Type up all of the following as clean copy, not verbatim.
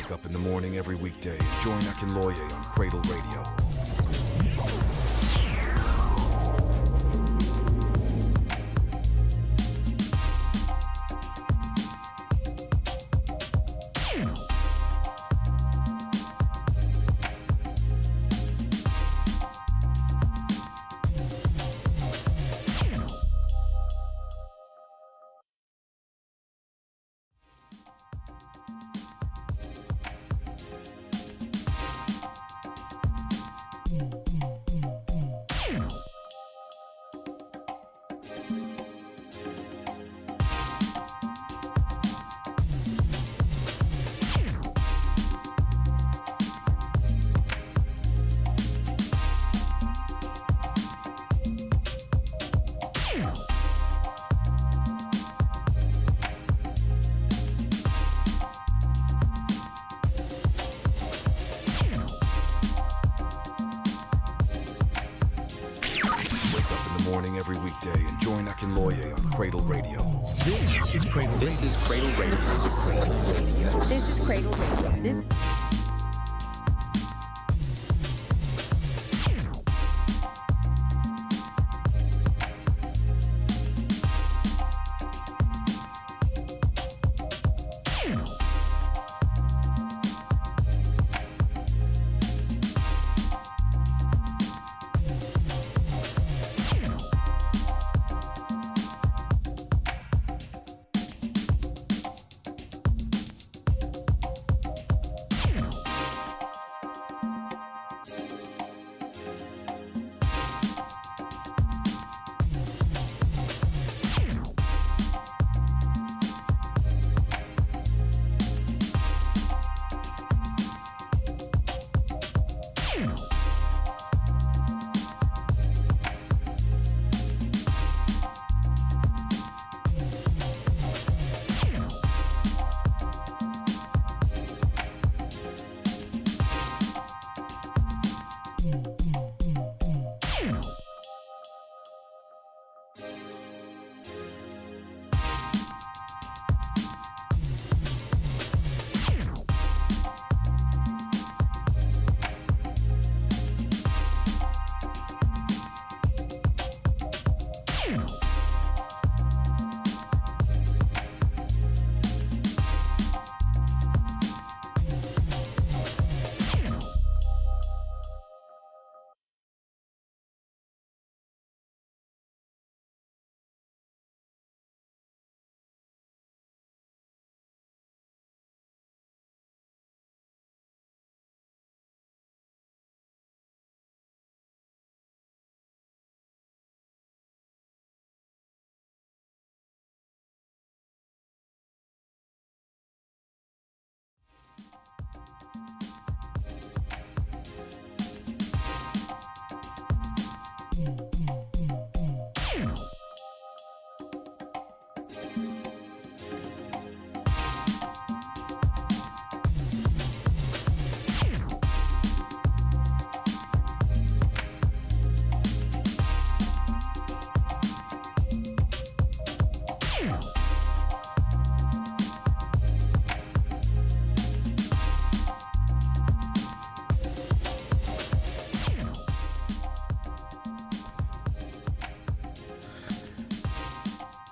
Wake up in the morning every weekday and join Akinloye on Cradle Radio. Every weekday and join Akinloye on Cradle Radio. This is Cradle Radio. This is Cradle Radio. This is Cradle Radio.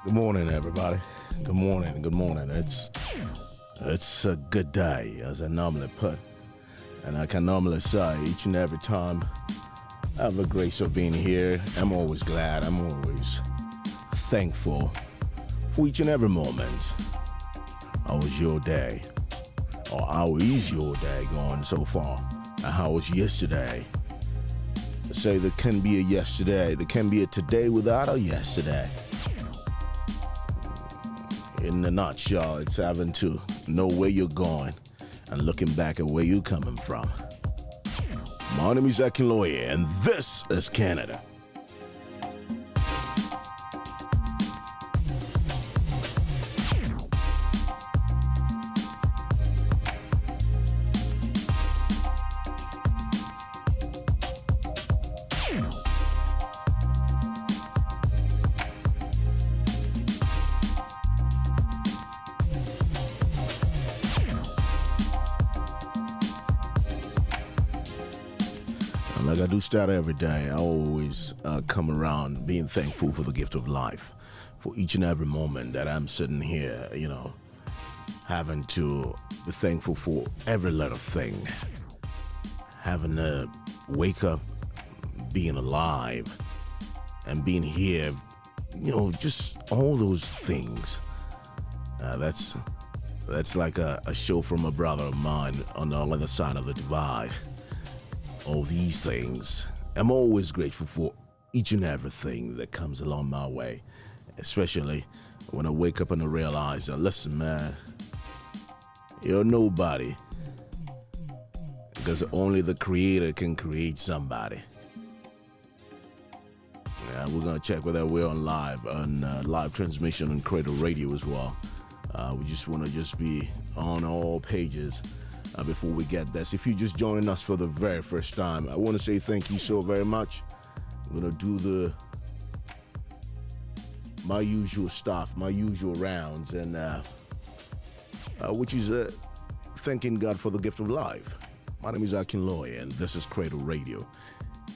Good morning, everybody. Good morning. Good morning. It's a good day, as I normally put, and I can normally say each and every time I have the grace of being here. I'm always glad. I'm always thankful for each and every moment. How was your day? Or how is your day going so far? And how was yesterday? They say there can be a yesterday. There can be a today without a yesterday. In a nutshell, it's having to know where you're going and looking back at where you're coming from. My name is Akinloye, and this is Canada. Like I do start every day, I always come around being thankful for the gift of life, for each and every moment that I'm sitting here, having to be thankful for every little thing, having to wake up, being alive, and being here, just all those things. That's like a show from a brother of mine on the other side of the divide. All these things. I'm always grateful for each and everything that comes along my way, especially when I wake up and I realize that, listen, man, you're nobody, because only the Creator can create somebody. Yeah, we're going to check whether we're on live transmission on CradleRadio as well. We just want to be on all pages before we get this. If you're just joining us for the very first time, I want to say thank you so very much. I'm going to do my usual stuff, my usual rounds, and which is thanking God for the gift of life. My name is Akinloye, and this is CradleRadio.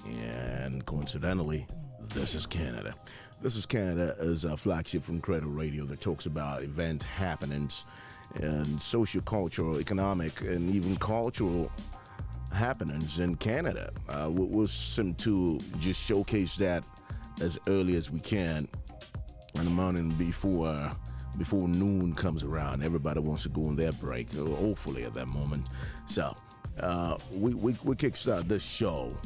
And coincidentally, this is Canada. This is Canada is a flagship from CradleRadio that talks about event happenings and social, cultural, economic, and even cultural happenings in Canada. We'll seem to just showcase that as early as we can in the morning before noon comes around. Everybody wants to go on their break, hopefully at that moment. So we kickstart this show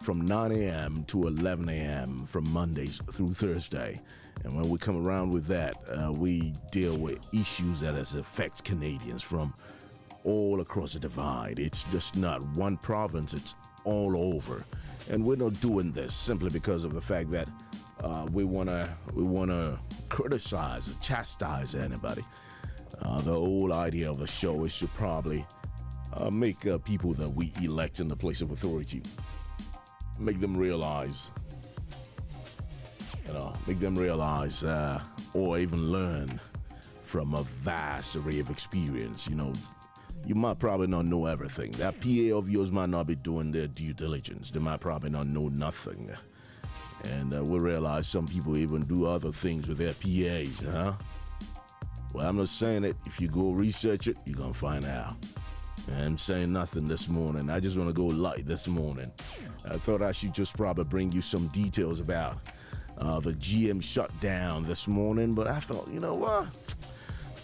from 9 a.m. to 11 a.m. from Mondays through Thursday. And when we come around with that, we deal with issues that affect Canadians from all across the divide. It's just not one province, it's all over. And we're not doing this simply because of the fact that we wanna criticize or chastise anybody. The whole idea of the show is to probably make people that we elect in the place of authority, make them realize, or even learn from a vast array of experience. You might probably not know everything. That PA of yours might not be doing their due diligence. They might probably not know nothing. And we realize some people even do other things with their PAs, huh? Well, I'm not saying it. If you go research it, you're going to find out. I'm saying nothing this morning. I just want to go light this morning. I thought I should just probably bring you some details about the GM shutdown this morning, but I thought, you know what?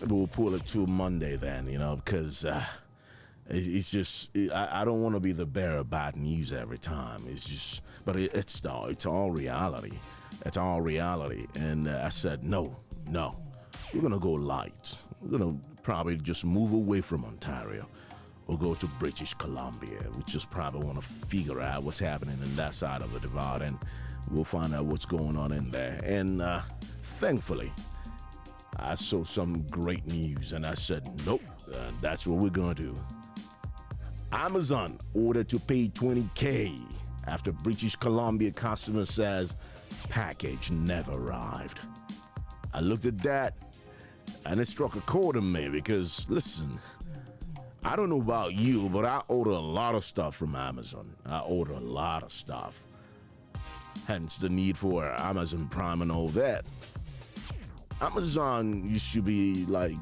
Maybe we'll pull it to Monday then, because it's just, I don't want to be the bearer of bad news every time. It's just, but it's all reality. It's all reality. And I said, no, we're going to go light. We're going to probably just move away from Ontario. We'll go to British Columbia. We just probably want to figure out what's happening in that side of the divide, and we'll find out what's going on in there. And thankfully, I saw some great news, and I said, nope, that's what we're going to do. Amazon ordered to pay $20,000 after British Columbia customer says package never arrived. I looked at that, and it struck a chord in me because, listen, I don't know about you, but I order a lot of stuff from Amazon. I order a lot of stuff. Hence the need for Amazon Prime and all that. Amazon used to be like,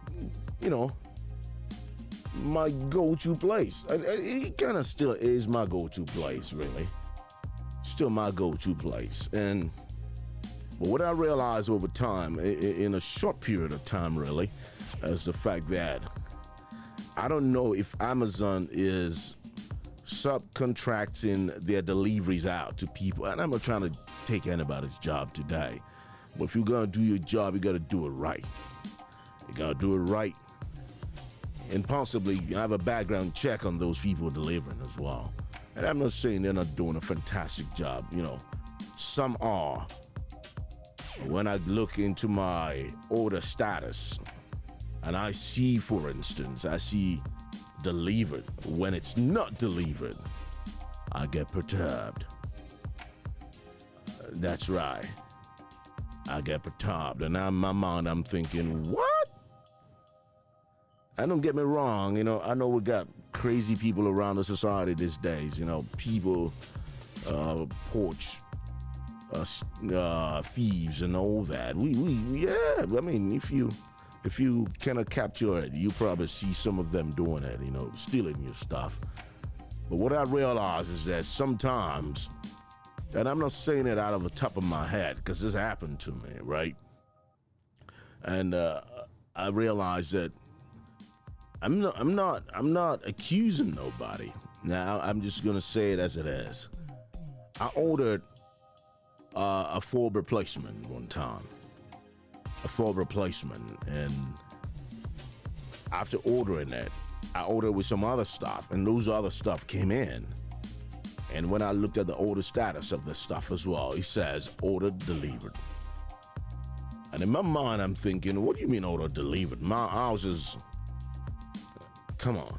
my go-to place. It kind of still is my go-to place, really. Still my go-to place. But what I realized over time, in a short period of time, really, is the fact that I don't know if Amazon is subcontracting their deliveries out to people. And I'm not trying to take anybody's job today. But if you're going to do your job, you got to do it right. You got to do it right. And possibly have a background check on those people delivering as well. And I'm not saying they're not doing a fantastic job. Some are. When I look into my order status, and I see, for instance, delivered. When it's not delivered, I get perturbed. That's right. I get perturbed. And in my mind, I'm thinking, what? And don't get me wrong, I know we got crazy people around the society these days. You know, people, porch thieves and all that. Yeah. I mean, if you cannot capture it, you probably see some of them doing it. You know, stealing your stuff. But what I realize is that sometimes, and I'm not saying it out of the top of my head because this happened to me, right? And I realize that I'm not accusing nobody. Now I'm just gonna say it as it is. I ordered a Ford replacement one time, and after ordering it, I ordered with some other stuff, and those other stuff came in. And when I looked at the order status of the stuff as well, it says ordered delivered. And in my mind, I'm thinking, what do you mean order delivered? My house is, come on.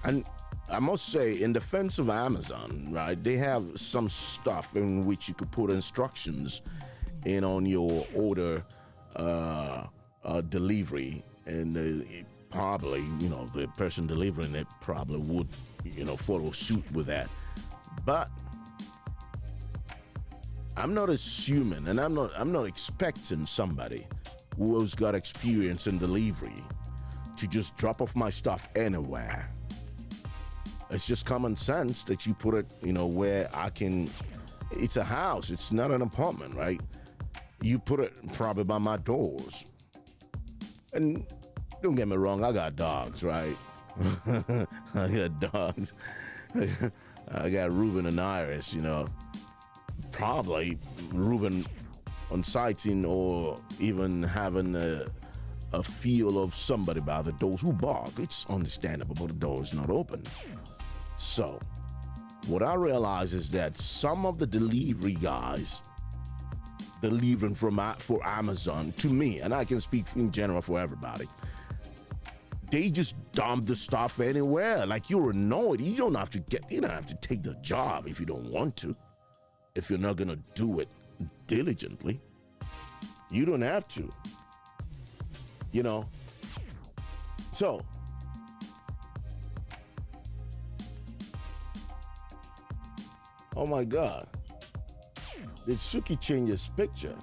And I must say, in defense of Amazon, right, they have some stuff in which you could put instructions in on your order delivery, and probably, you know, the person delivering it probably would, you know, follow suit with that. But I'm not assuming, and I'm not expecting somebody who has got experience in delivery to just drop off my stuff anywhere. It's just common sense that you put it, you know, where I can. It's a house. It's not an apartment, right? You put it probably by my doors. And don't get me wrong, I got dogs, right? I got dogs. I got Ruben and Iris, you know. Probably Ruben on sighting or even having a feel of somebody by the doors who bark. It's understandable, but the door is not open. So, what I realize is that some of the delivery guys delivering for Amazon to me, and I can speak in general for everybody, they just dump the stuff anywhere. Like, you're annoyed. You don't have to take the job if you don't want to. If you're not gonna do it diligently, you don't have to. You know. So, oh my God, did Suki change his picture?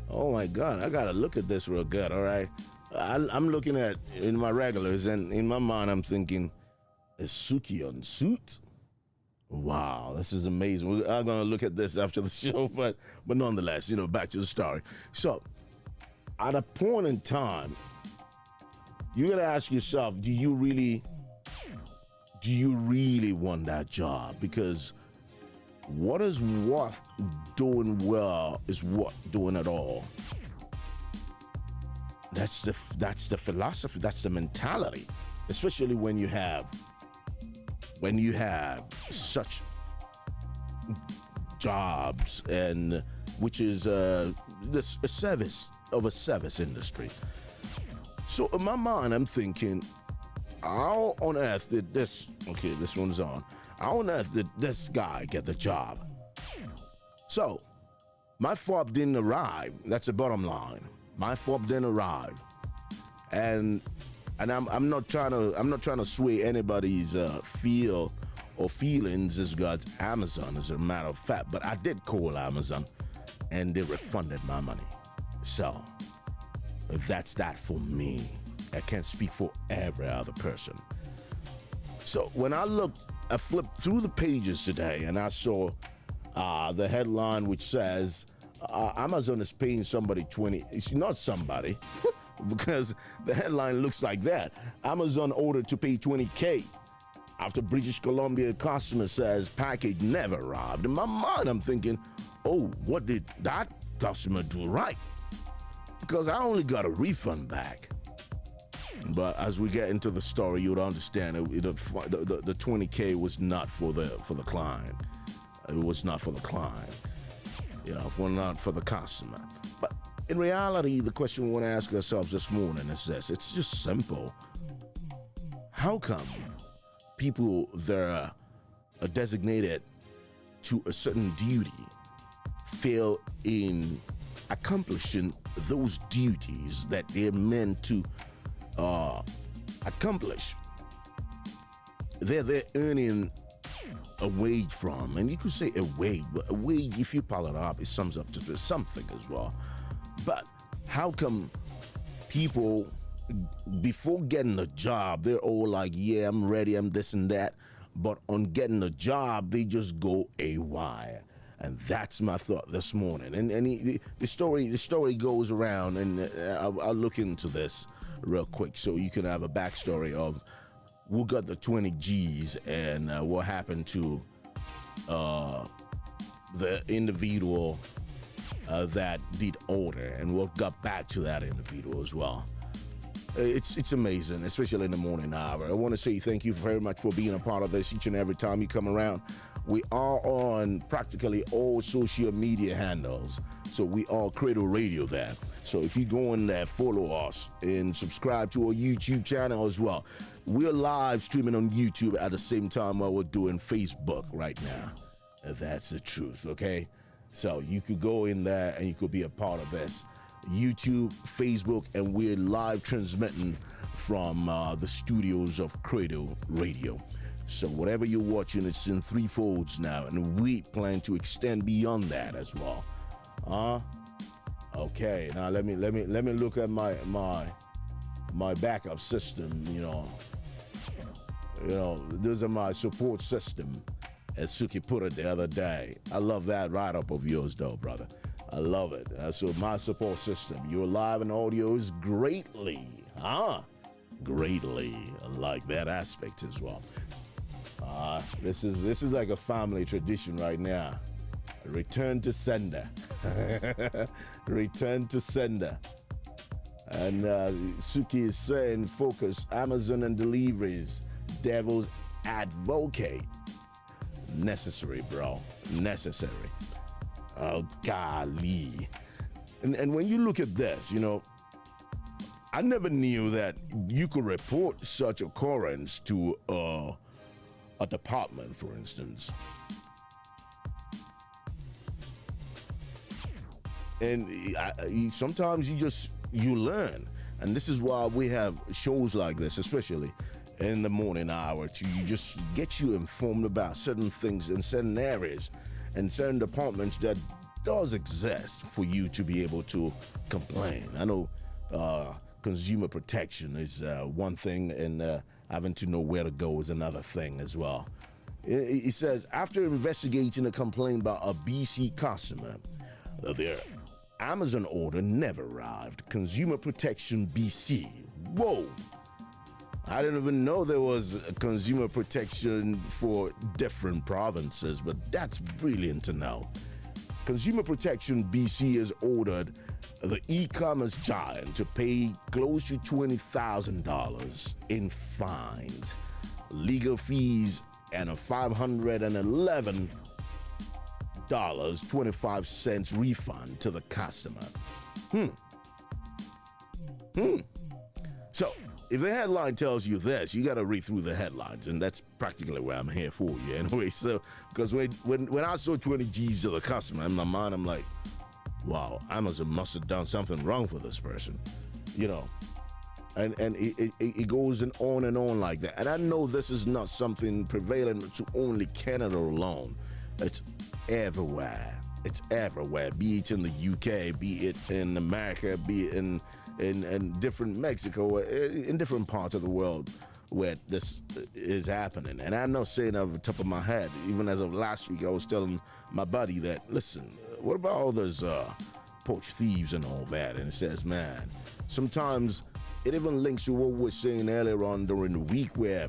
Oh my God, I gotta look at this real good. All right. I'm looking at in my regulars, and in my mind, I'm thinking, is Suki on suit? Wow, this is amazing. We're gonna look at this after the show, but nonetheless, you know, back to the story. So, at a point in time, you gotta ask yourself, do you really want that job? Because what is worth doing well is worth doing it all. That's the philosophy. That's the mentality, especially when you have such jobs, and which is a service industry. So in my mind, I'm thinking, how on earth did this? Okay, this one's on. How on earth did this guy get the job? So my fob didn't arrive. That's the bottom line. My fob didn't arrive, and I'm not trying to sway anybody's feel or feelings as regards Amazon, as a matter of fact. But I did call Amazon, and they refunded my money. So that's that for me. I can't speak for every other person. So when I flipped through the pages today, and I saw the headline which says, Amazon is paying somebody 20. It's not somebody, because the headline looks like that. Amazon ordered to pay $20K after British Columbia customer says package never arrived. In my mind, I'm thinking, oh, what did that customer do right? Because I only got a refund back. But as we get into the story, you'll understand the 20K was not for the client. It was not for the client. You know, well, not for the customer. But in reality, the question we want to ask ourselves this morning is this. It's just simple. How come people that are designated to a certain duty fail in accomplishing those duties that they're meant to accomplish. They're earning a wage from, and you could say a wage, but a wage, if you pile it up, it sums up to something as well. But how come people, before getting a job, they're all like, yeah, I'm ready, I'm this and that, but on getting a job, they just go AWOL. And that's my thought this morning. And the story goes around, and I'll look into this real quick so you can have a backstory of who got the 20 G's and what happened to the individual that did order, and what got back to that individual as well. It's amazing, especially in the morning hour. I want to say thank you very much for being a part of this each and every time you come around. We are on practically all social media handles. So we are Cradle Radio there. So if you go in there, follow us and subscribe to our YouTube channel as well. We're live streaming on YouTube at the same time while we're doing Facebook right now. That's the truth, okay? So you could go in there and you could be a part of this. YouTube, Facebook, and we're live transmitting from the studios of Cradle Radio. So whatever you're watching, it's in three folds now, and we plan to extend beyond that as well. Okay, now let me look at my backup system. You know, those are my support system, as Suki put it the other day. I love that write-up of yours, though, brother. I love it. So my support system, your live and audio is greatly. Greatly. I like that aspect as well. This is like a family tradition right now. Return to sender. Return to sender. And Suki is saying, focus, Amazon and deliveries, devil's advocate. Necessary, bro. Necessary. Oh, golly. And when you look at this, you know, I never knew that you could report such occurrence to a department, for instance. And sometimes you learn. And this is why we have shows like this, especially in the morning hour, to just get you informed about certain things in certain areas and certain departments that does exist for you to be able to complain. I know consumer protection is one thing, and having to know where to go is another thing as well. It says, after investigating a complaint by a BC customer, their Amazon order never arrived. Consumer Protection BC. Whoa! I didn't even know there was a consumer protection for different provinces, but that's brilliant to know. Consumer Protection BC has ordered the e-commerce giant to pay close to $20,000 in fines, legal fees, and a $511.25 refund to the customer. So, if the headline tells you this, you got to read through the headlines, and that's practically where I'm here for you anyway. So, because when I saw 20 G's to the customer, in my mind, I'm like, wow, Amazon must have done something wrong for this person, you know. And it goes on and on like that. And I know this is not something prevalent to only Canada alone. It's everywhere. It's everywhere, be it in the UK, be it in America, be it in different Mexico, in different parts of the world where this is happening. And I'm not saying off the top of my head. Even as of last week, I was telling my buddy that, listen, what about all those porch thieves and all that? And it says, man, sometimes it even links to what we were saying earlier on during the week, where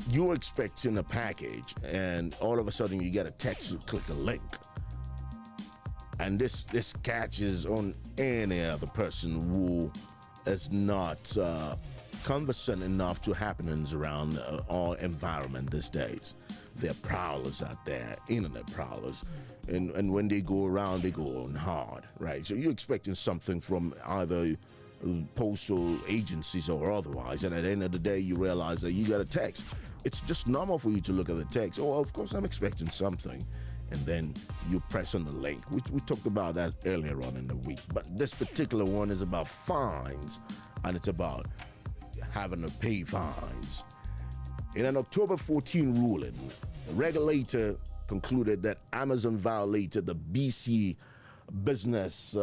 you're expecting a package and all of a sudden you get a text to click a link. And this catches on any other person who is not conversant enough to happenings around our environment these days. There are prowlers out there, internet prowlers, and when they go around, they go on hard, right? So you're expecting something from either postal agencies or otherwise, and at the end of the day, you realize that you got a text. It's just normal for you to look at the text. Oh, of course, I'm expecting something. And then you press on the link. We talked about that earlier on in the week. But this particular one is about fines, and it's about having to pay fines. In an October 14 ruling, the regulator concluded that Amazon violated the BC Business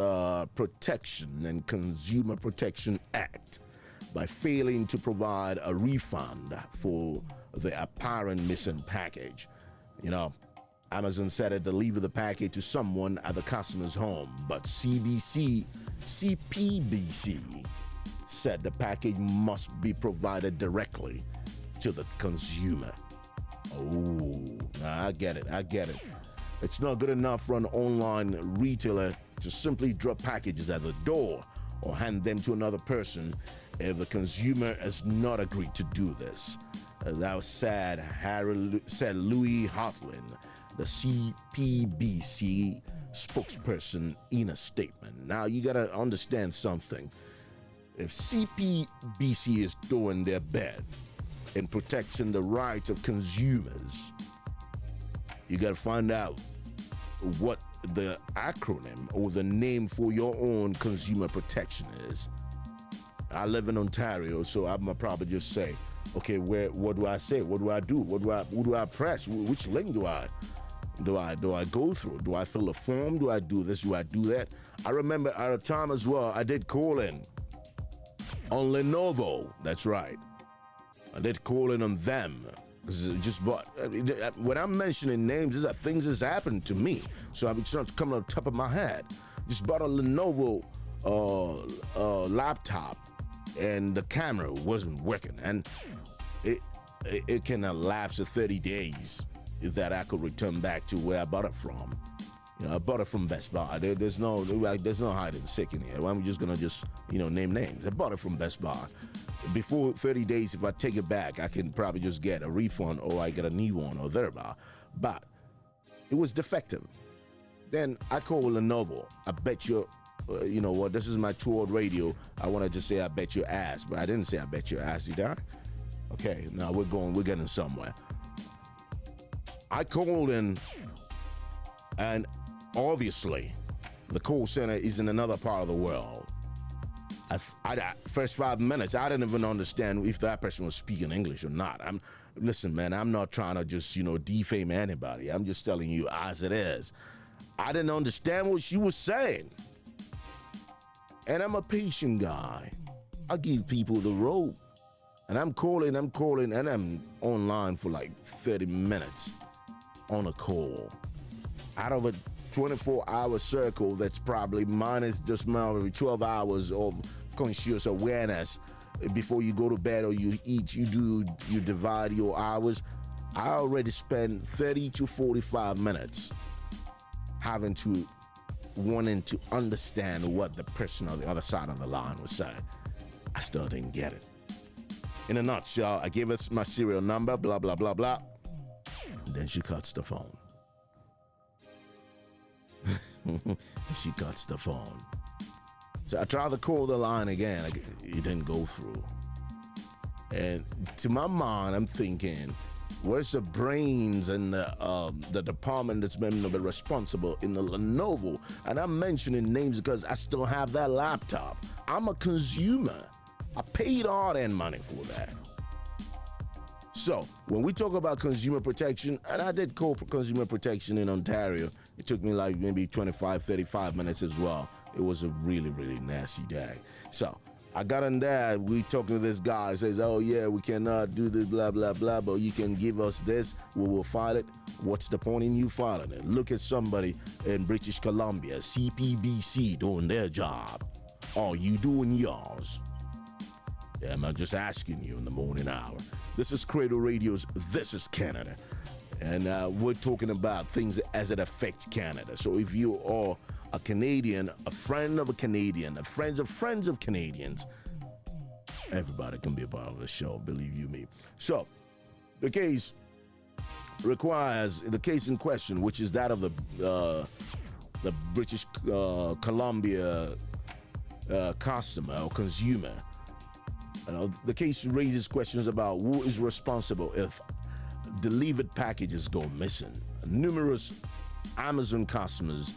Protection and Consumer Protection Act by failing to provide a refund for the apparent missing package. You know, Amazon said it delivered the package to someone at the customer's home, but CPBC said the package must be provided directly to the consumer. Oh, I get it. It's not good enough for an online retailer to simply drop packages at the door or hand them to another person if the consumer has not agreed to do this. That was said Louis Hartlin, the CPBC spokesperson, in a statement. Now, you got to understand something. If CPBC is doing their best in protecting the rights of consumers, you got to find out what the acronym or the name for your own consumer protection is. I live in Ontario, so I'm gonna probably just say, okay, what do I say? What do I do? Who do I press? Which link do I go through? Do I fill a form? Do I do this? Do I do that? I remember at a time as well, I did call in on Lenovo. That's right. I did call in on them. Just but when I'm mentioning names, these are things that's happened to me. So I'm just coming on top of my head. Just bought a Lenovo laptop, and the camera wasn't working, and it can elapse 30 days that I could return back to where I bought it from. You know, I bought it from Best Buy. There's no hide and seek in here. I'm just gonna name names. I bought it from Best Buy. Before 30 days, if I take it back, I can probably just get a refund or I get a new one or thereby. But it was defective. Then I called Lenovo. I bet you, you know what, this is my CradleRadio. I wanted to say I bet your ass, but I didn't say I bet your ass, did I? Okay, now we're getting somewhere. I called in, and obviously the call center is in another part of the world. First 5 minutes, I didn't even understand if that person was speaking English or not. Listen, man, I'm not trying to just, defame anybody. I'm just telling you as it is. I didn't understand what she was saying. And I'm a patient guy. I give people the rope. And I'm calling, and I'm online for like 30 minutes on a call. Out of a 24-hour circle that's probably minus just maybe 12 hours of conscious awareness before you go to bed or you eat, you divide your hours. I already spent 30 to 45 minutes wanting to understand what the person on the other side of the line was saying. I still didn't get it. In a nutshell, I gave us my serial number, blah, blah, blah, blah. And then she cuts the phone. She cuts the phone. So I tried to call the line again. It didn't go through. And to my mind, I'm thinking, where's the brains and the department that's been responsible in the Lenovo? And I'm mentioning names because I still have that laptop. I'm a consumer. I paid hard-earned money for that. So when we talk about consumer protection, and I did call for consumer protection in Ontario, it took me like maybe 25, 35 minutes as well. It was a really, really nasty day. So I got in there, we talking to this guy, says, oh yeah, we cannot do this, blah, blah, blah, but you can give us this, we will file it. What's the point in you filing it? Look at somebody in British Columbia, CPBC, doing their job. Are you doing yours? Yeah, I'm not just asking you in the morning hour. This is CradleRadio's This is Canada. And we're talking about things as it affects Canada. So if you are a Canadian, a friend of a Canadian, a friends of Canadians, everybody can be a part of the show, believe you me. So the case in question, which is that of the British Columbia customer or consumer. The case raises questions about who is responsible if delivered packages go missing. Numerous Amazon customers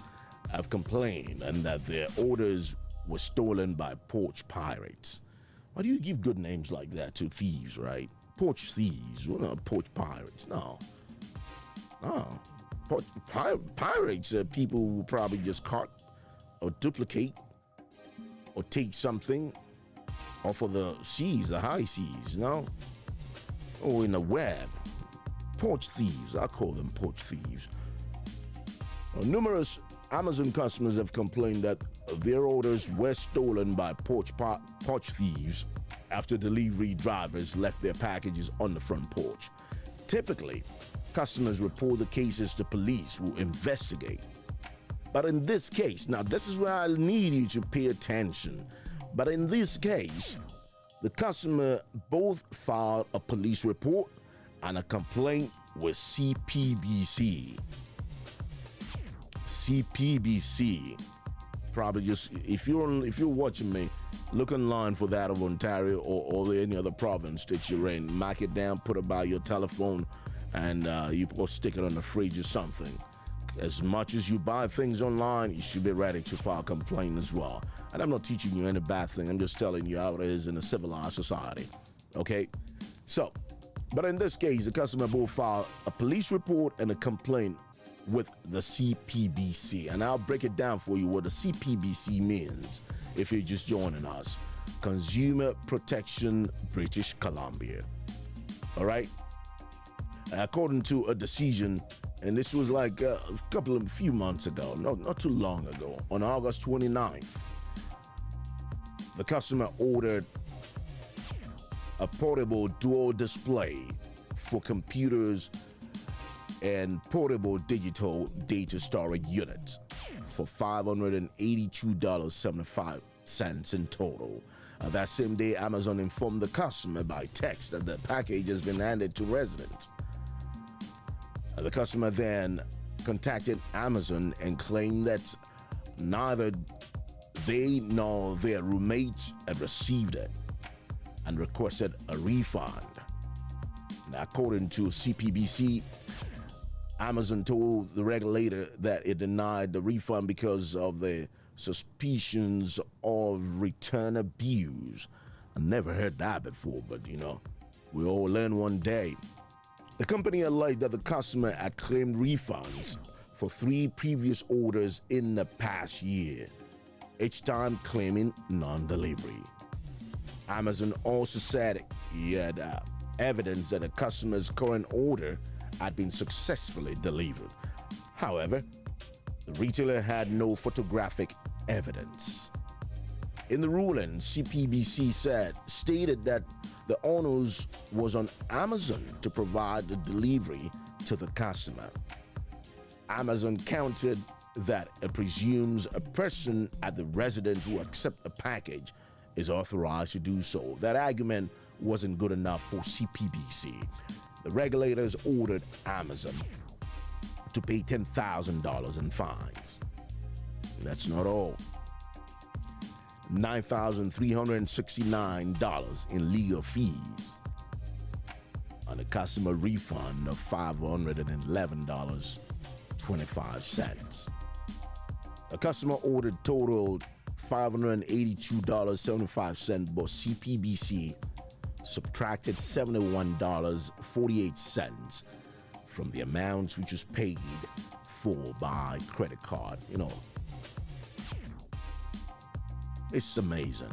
have complained and that their orders were stolen by porch pirates. Why do you give good names like that to thieves, right? Porch thieves, well, not porch pirates. No. Pirates are people who probably just caught or duplicate or take something off of the seas, the high seas, or in the web. Porch thieves, I call them porch thieves. Numerous Amazon customers have complained that their orders were stolen by porch thieves after delivery drivers left their packages on the front porch. Typically, customers report the cases to police who investigate. But in this case, now this is where I need you to pay attention. But in this case, the customer both filed a police report and a complaint with CPBC. CPBC. Probably just, if you're watching me, look online for that of Ontario or any other province that you're in. Mark it down, put it by your telephone, and you or stick it on the fridge or something. As much as you buy things online, you should be ready to file a complaint as well. And I'm not teaching you any bad thing. I'm just telling you how it is in a civilized society. Okay? So, but in this case, the customer both filed a police report and a complaint with the CPBC. And I'll break it down for you what the CPBC means if you're just joining us. Consumer Protection British Columbia. All right? According to a decision, and this was like a few months ago, not too long ago, on August 29th, the customer ordered a portable dual display for computers and portable digital data storage units for $582.75 in total. That same day, Amazon informed the customer by text that the package has been handed to residents. The customer then contacted Amazon and claimed that neither they nor their roommates had received it and requested a refund. Now, according to CPBC, Amazon told the regulator that it denied the refund because of the suspicions of return abuse. I never heard that before, but we all learn one day. The company alleged that the customer had claimed refunds for 3 previous orders in the past year, each time claiming non-delivery. Amazon also said he had evidence that the customer's current order had been successfully delivered. However, the retailer had no photographic evidence. In the ruling, CPBC stated that the onus was on Amazon to provide the delivery to the customer. Amazon countered that it presumes a person at the residence who accepts a package is authorized to do so. That argument wasn't good enough for CPBC. The regulators ordered Amazon to pay $10,000 in fines. That's not all. $9,369 in legal fees and a customer refund of $511.25. The customer order totaled $582.75, but CPBC subtracted $71.48 from the amounts which was paid for by credit card. It's amazing.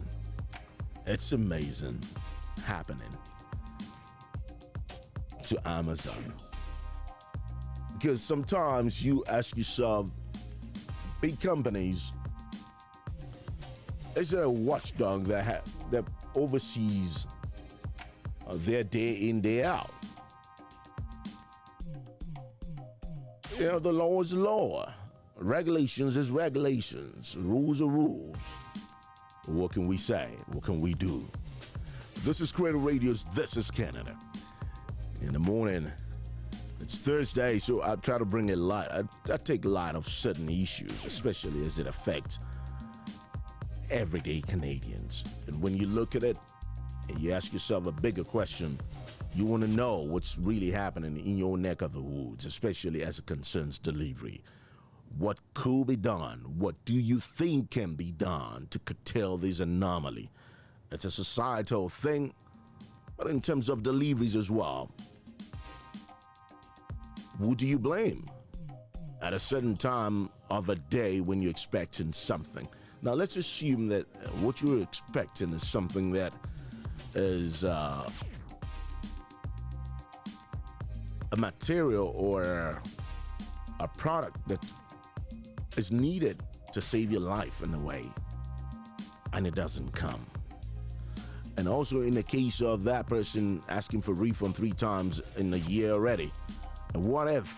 It's amazing happening to Amazon. Because sometimes you ask yourself, big companies, is there a watchdog that oversees their day in, day out? The law is law. Regulations is regulations. Rules are rules. What can we say? What can we do? This is CradleRadio's This is Canada. In the morning, it's Thursday, so I try to bring it light. I take light of certain issues, especially as it affects everyday Canadians. And when you look at it and you ask yourself a bigger question, you want to know what's really happening in your neck of the woods, especially as it concerns delivery. What could be done? What do you think can be done to curtail this anomaly It's a societal thing, but in terms of deliveries as well, who do you blame? At a certain time of a day when you're expecting something. Now, let's assume that what you're expecting is something that is a material or a product that is needed to save your life in a way, and it doesn't come. And also in the case of that person asking for refund 3 times in a year already, and what if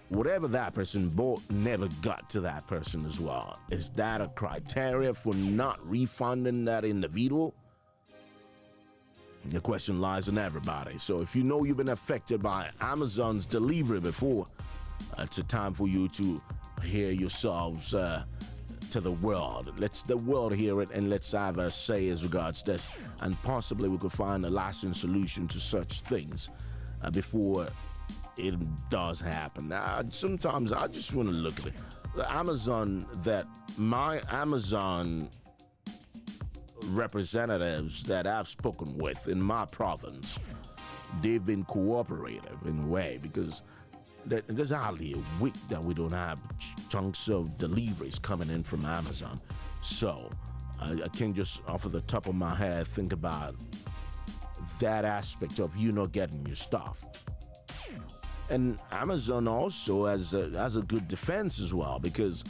whatever that person bought never got to that person as well? Is that a criteria for not refunding that individual? The question lies on everybody. So if you know you've been affected by Amazon's delivery before, it's a time for you to hear yourselves to the world. Let's the world hear it, and let's have a say as regards this, and possibly we could find a lasting solution to such things before it does happen. Now, sometimes I just want to look at it. The Amazon, that my Amazon representatives that I've spoken with in my province, they've been cooperative in a way, because there's hardly a week that we don't have chunks of deliveries coming in from Amazon. So I can't just off of the top of my head think about that aspect of you not getting your stuff. And Amazon also has a good defense as well, because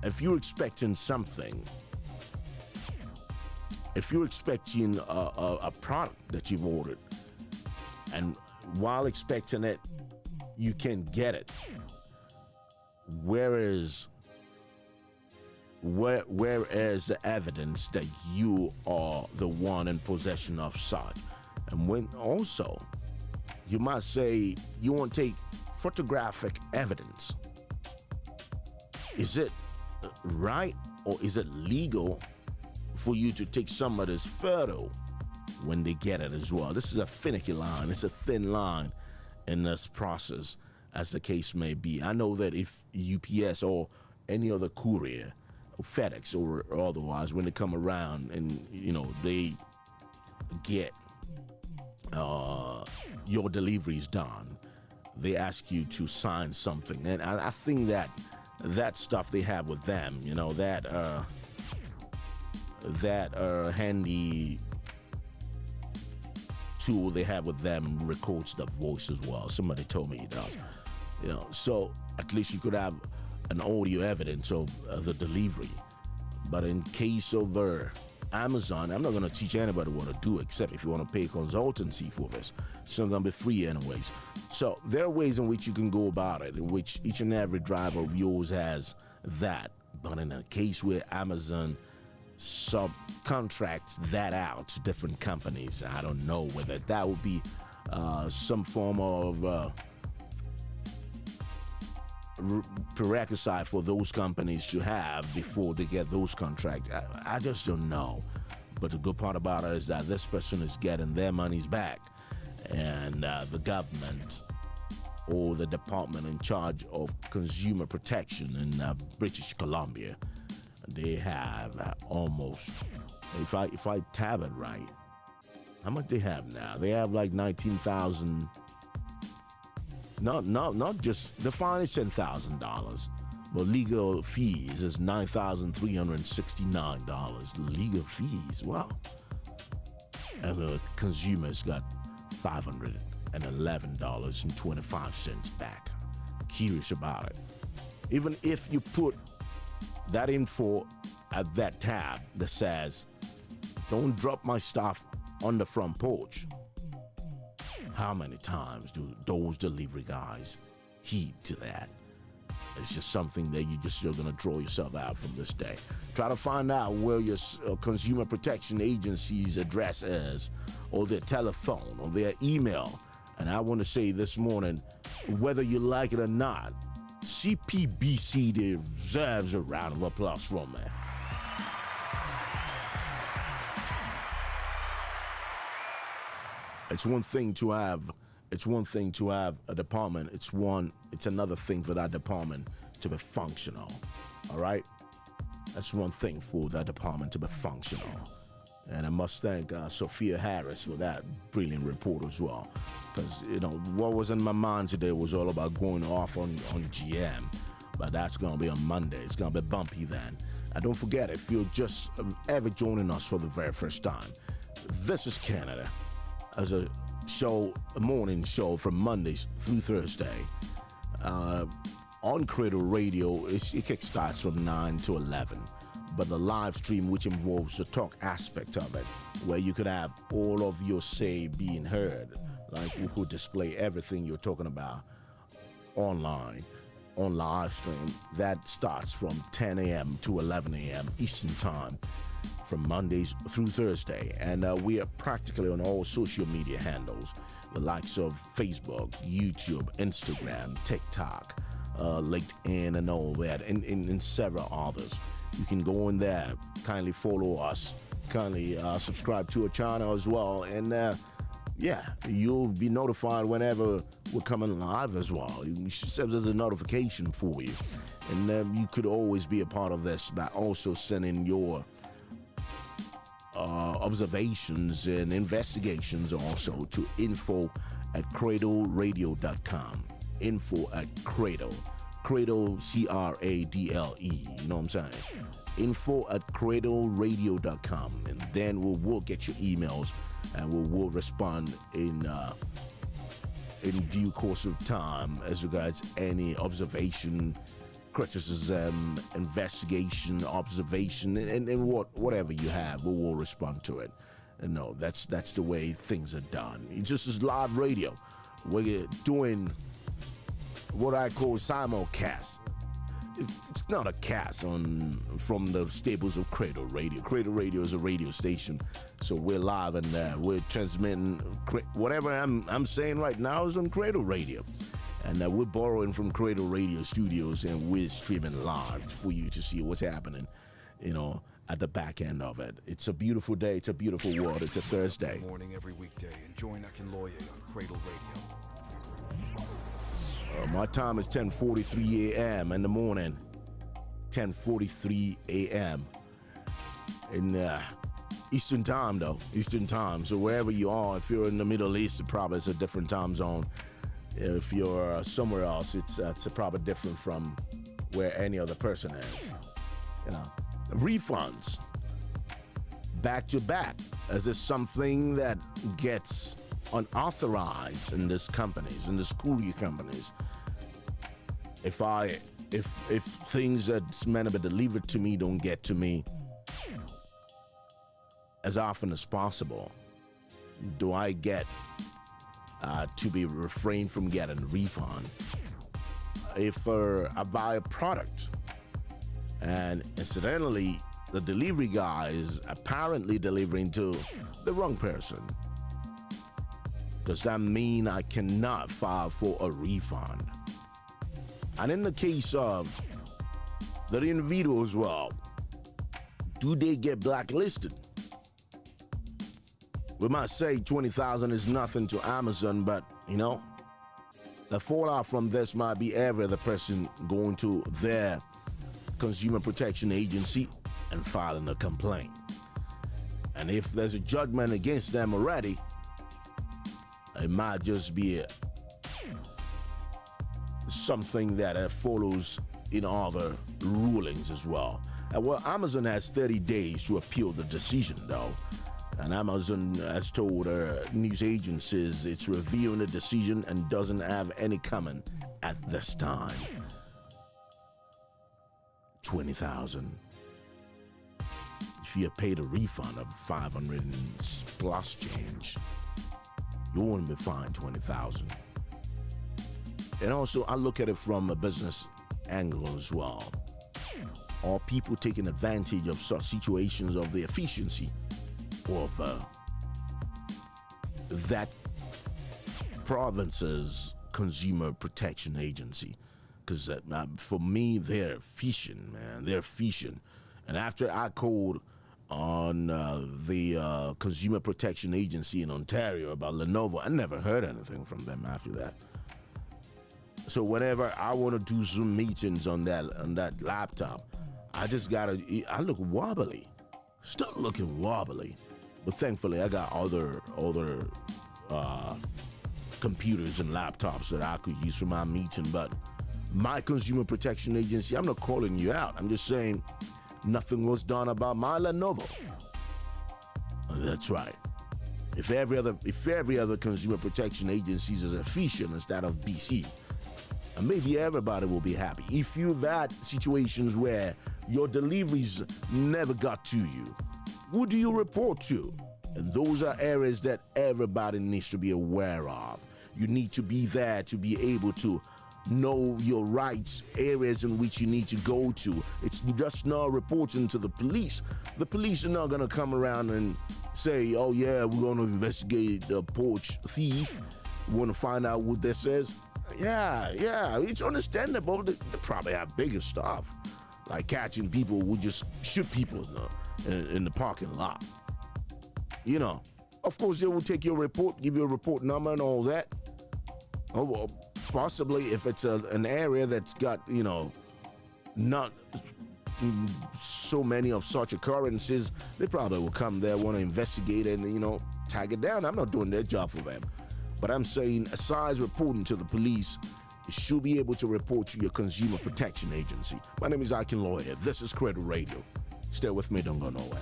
if you're expecting something, if you're expecting a product that you've ordered, and while expecting it, you can get it, where is the evidence that you are the one in possession of such? And when also, you might say you want to take photographic evidence. Is it right or is it legal for you to take somebody's photo when they get it as well? This is a finicky line. It's a thin line in this process, as the case may be. I know that if UPS or any other courier, or FedEx or otherwise, when they come around and, you know, they get your deliveries done, they ask you to sign something. And I think that stuff they have with them, you know, that handy tool they have with them records the voice as well. Somebody told me it does. You know, so at least you could have an audio evidence of the delivery. But in case of Amazon, I'm not going to teach anybody what to do, except if you want to pay consultancy for this. It's not going to be free anyways. So there are ways in which you can go about it, in which each and every driver of yours has that. But in a case where Amazon subcontracts that out to different companies, I don't know whether that would be some form of prerequisite for those companies to have before they get those contracts. I just don't know. But the good part about it is that this person is getting their monies back, and the government or the department in charge of consumer protection in British Columbia, they have almost, if I tab it right, how much they have now? They have like 19,000. Not just the fine is $10,000, but legal fees is $9,369. Legal fees, wow. And the consumers got $511.25 back. Curious about it. Even if you put that info at that tab that says, "Don't drop my stuff on the front porch," how many times do those delivery guys heed to that? It's just something that you're going to draw yourself out from this day. Try to find out where your consumer protection agency's address is, or their telephone, or their email. And I want to say this morning, whether you like it or not, CPBC deserves a round of applause from me. It's one thing to have a department. It's another thing for that department to be functional. All right? That's one thing for that department to be functional. And I must thank Sophia Harris for that brilliant report as well. Because, what was in my mind today was all about going off on GM. But that's going to be on Monday. It's going to be bumpy then. And don't forget, if you're just ever joining us for the very first time, this is Canada as a morning show from Mondays through Thursday. On Cradle Radio, it kickstarts from 9 to 11. But the live stream, which involves the talk aspect of it, where you could have all of your say being heard, like we could display everything you're talking about online, on live stream, that starts from 10 a.m. to 11 a.m. Eastern Time, from Mondays through Thursday. And we are practically on all social media handles, the likes of Facebook, YouTube, Instagram, TikTok, LinkedIn, and all that, and several others. You can go in there, kindly follow us, kindly subscribe to our channel as well, and you'll be notified whenever we're coming live as well. It serves as a notification for you, and you could always be a part of this by also sending your observations and investigations also to info@CradleRadio.com. Info@Cradle. Cradle, CRADLE, you know what I'm saying? Info@CradleRadio.com, and then we'll get your emails, and we'll respond in due course of time as regards any observation, criticism, investigation, observation, and whatever you have, we'll respond to it. And no, that's the way things are done. It just is live radio. We're doing what I call simulcast. It's not a cast from the stables of Cradle Radio. Cradle Radio is a radio station, so we're live and we're transmitting. Whatever I'm saying right now is on Cradle Radio, and we're borrowing from Cradle Radio studios, and we're streaming live for you to see what's happening, at the back end of it. It's a beautiful day. It's a beautiful world. It's a Thursday. Morning every weekday, and join Akinloye on Cradle Radio. My time is 10:43 a.m. in the morning. 10:43 a.m. in Eastern Time, though. Eastern Time. So wherever you are, if you're in the Middle East, probably it's a different time zone. If you're somewhere else, it's probably different from where any other person is. Refunds back to back. Is this something that gets unauthorized in these companies, in the courier companies? If things that's meant to be delivered to me don't get to me as often as possible, do I get to be refrained from getting a refund? If I buy a product and incidentally the delivery guy is apparently delivering to the wrong person, does that mean I cannot file for a refund? And in the case of the individual as well, do they get blacklisted? We might say 20,000 is nothing to Amazon, but the fallout from this might be every other person going to their consumer protection agency and filing a complaint. And if there's a judgment against them already, it might just be something that follows in other rulings as well. Well, Amazon has 30 days to appeal the decision, though. And Amazon has told news agencies it's reviewing the decision and doesn't have any comment at this time. 20,000. If you paid a refund of 500 and plus change, you won't be fined 20,000. And also, I look at it from a business angle as well. Are people taking advantage of such situations of the efficiency of that province's consumer protection agency? Because for me, they're efficient, man. They're efficient. And after I called on the Consumer Protection Agency in Ontario about Lenovo, I never heard anything from them after that. So whenever I want to do Zoom meetings on that laptop, I look wobbly. Still looking wobbly. But thankfully, I got other computers and laptops that I could use for my meeting. But my Consumer Protection Agency, I'm not calling you out. I'm just saying nothing was done about my Lenovo. That's right. If every other Consumer Protection Agency is as efficient as that of BC, maybe everybody will be happy. If you've had situations where your deliveries never got to you, who do you report to? And those are areas that everybody needs to be aware of. You need to be there to be able to know your rights, areas in which you need to go to. It's just not reporting to the police. The police are not going to come around and say, oh yeah, we're going to investigate the porch thief. We want to find out what this is. Yeah, it's understandable. They probably have bigger stuff, like catching people who just shoot people in the parking lot. You know, of course, they will take your report, give you a report number and all that. Oh, well, possibly if it's an area that's got, not so many of such occurrences, they probably will come there, want to investigate it and, tag it down. I'm not doing their job for them. But I'm saying, aside reporting to the police, you should be able to report to your Consumer Protection Agency. My name is Iken Lawyer. This is CradleRadio. Stay with me, don't go nowhere.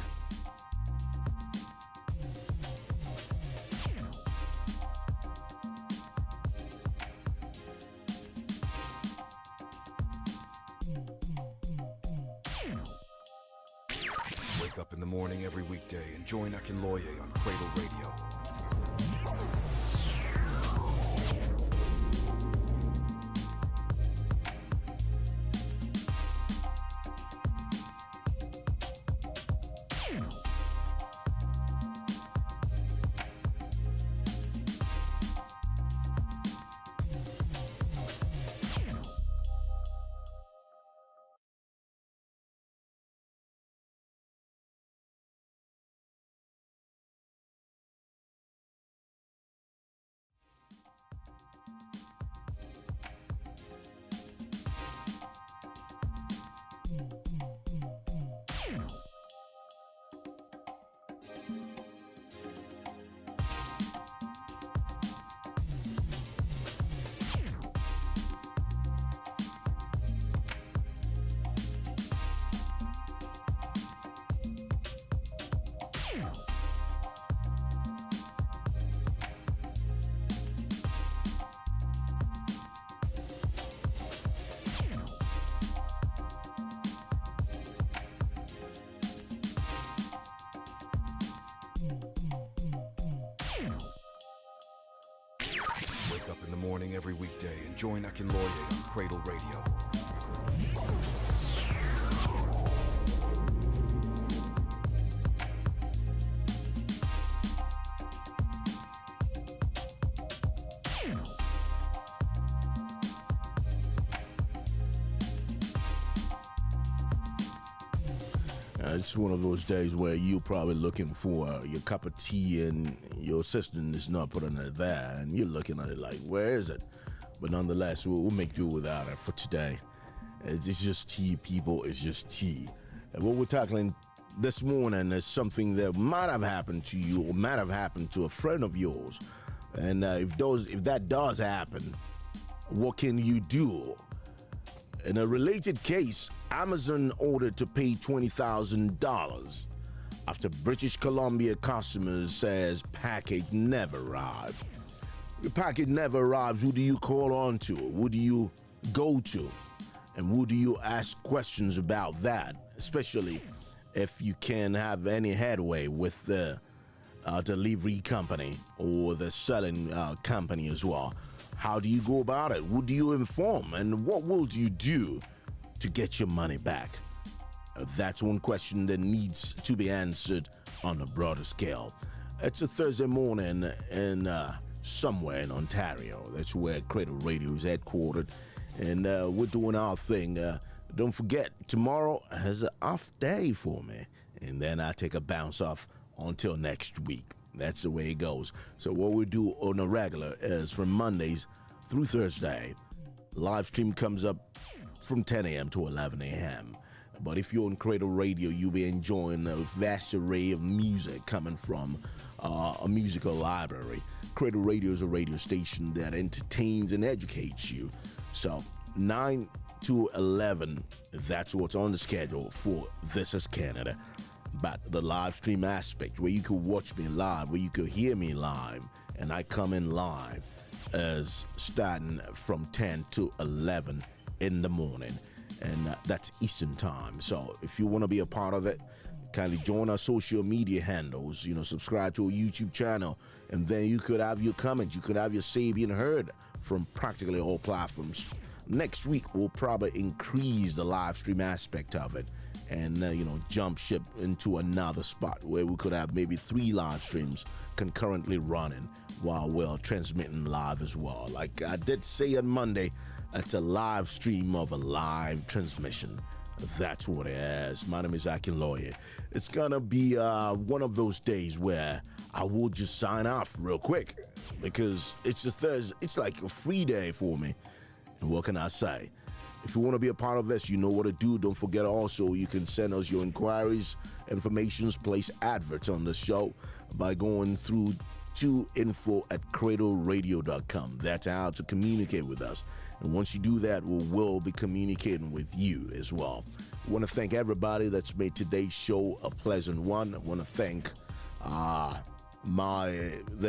Wake up in the morning every weekday and join Iken Lawyer on Cradle Radio. Wake up in the morning every weekday and join Iken Lawyer on Cradle Radio. It's one of those days where you're probably looking for your cup of tea and your assistant is not putting it there, and you're looking at it like, where is it? But nonetheless, we'll make do without it for today. It's just tea, people. It's just tea. And what we're tackling this morning is something that might have happened to you or might have happened to a friend of yours. And if that does happen, what can you do? In a related case, Amazon ordered to pay $20,000 after British Columbia customers says package never arrived. The package never arrives. Who do you call on to? Who do you go to? And who do you ask questions about that? Especially if you can have any headway with the delivery company or the selling company as well. How do you go about it? Who do you inform? And what will you do to get your money back? That's one question that needs to be answered on a broader scale. It's a Thursday morning in somewhere in Ontario. That's where Cradle Radio is headquartered. And we're doing our thing. Don't forget, tomorrow has an off day for me. And then I take a bounce off until next week. That's the way it goes. So what we do on a regular is from Mondays through Thursday. Live stream comes up from 10 a.m. to 11 a.m. But if you're on Cradle Radio, you'll be enjoying a vast array of music coming from a musical library. Cradle Radio is a radio station that entertains and educates you. So 9 to 11, that's what's on the schedule for This Is Canada. But the live stream aspect, where you could watch me live, where you could hear me live, and I come in live, is starting from 10 to 11 in the morning. And that's Eastern time. So if you want to be a part of it, kindly join our social media handles, subscribe to our YouTube channel, and then you could have your comments, you could have your say being heard from practically all platforms. Next week, we'll probably increase the live stream aspect of it and, jump ship into another spot where we could have maybe 3 live streams concurrently running while we're transmitting live as well. Like I did say on Monday, it's a live stream of a live transmission. That's what it is. My name is Akinloye. It's gonna be one of those days where I will just sign off real quick because it's a Thursday. It's like a free day for me. And what can I say? If you want to be a part of this, you know what to do. Don't forget also, you can send us your inquiries, informations, place adverts on the show by going through to info@CradleRadio.com. That's how to communicate with us. And once you do that, we will be communicating with you as well. I want to thank everybody that's made today's show a pleasant one. I want to thank the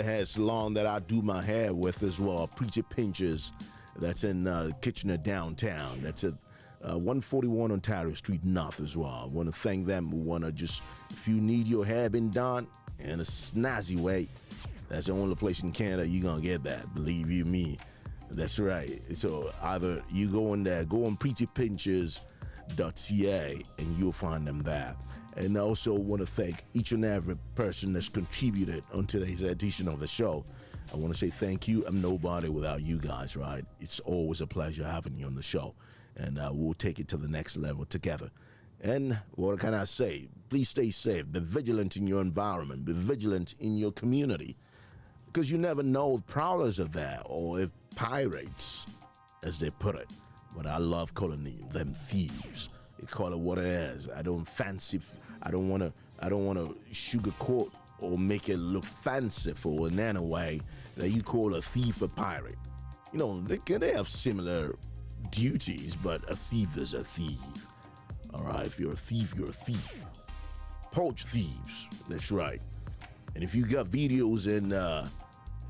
hair salon that I do my hair with as well, Preacher Pinchers. That's in Kitchener downtown. That's at 141 Ontario Street North as well. I want to thank them. We want to just, if you need your hair been done in a snazzy way, that's the only place in Canada you're going to get that. Believe you me. That's right. So either you go in there, go on preacherpinchers.ca and you'll find them there. And I also want to thank each and every person that's contributed on today's edition of the show. I want to say thank you. I'm nobody without you guys, right? It's always a pleasure having you on the show. And we'll take it to the next level together. And what can I say? Please stay safe. Be vigilant in your environment. Be vigilant in your community. Because you never know if prowlers are there or if pirates, as they put it. But I love calling them thieves. They call it what it is. I don't want to sugarcoat or make it look fanciful in any way that you call a thief a pirate. They have similar duties, but a thief is a thief. All right, if you're a thief, you're a thief. Poach thieves, that's right. And if you got videos and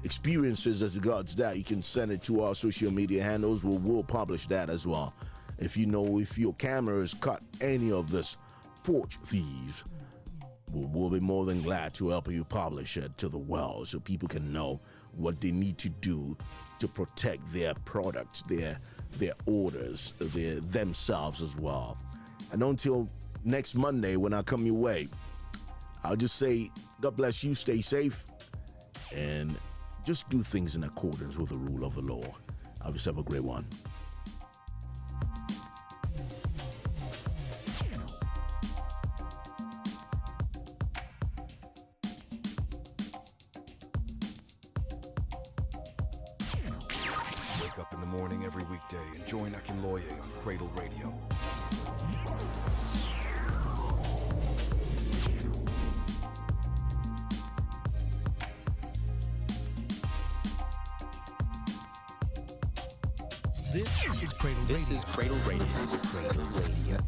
experiences as regards that, you can send it to our social media handles. We'll publish that as well. If your camera has caught any of this poach thieves, we'll be more than glad to help you publish it to the world so people can know what they need to do to protect their products, their orders, themselves as well. And until next Monday when I come your way, I'll just say, God bless you, stay safe, and just do things in accordance with the rule of the law. Have yourself a great one. Wake up in the morning every weekday and join Akinloye on Cradle Radio. This is Cradle Radio. This is Cradle Radio.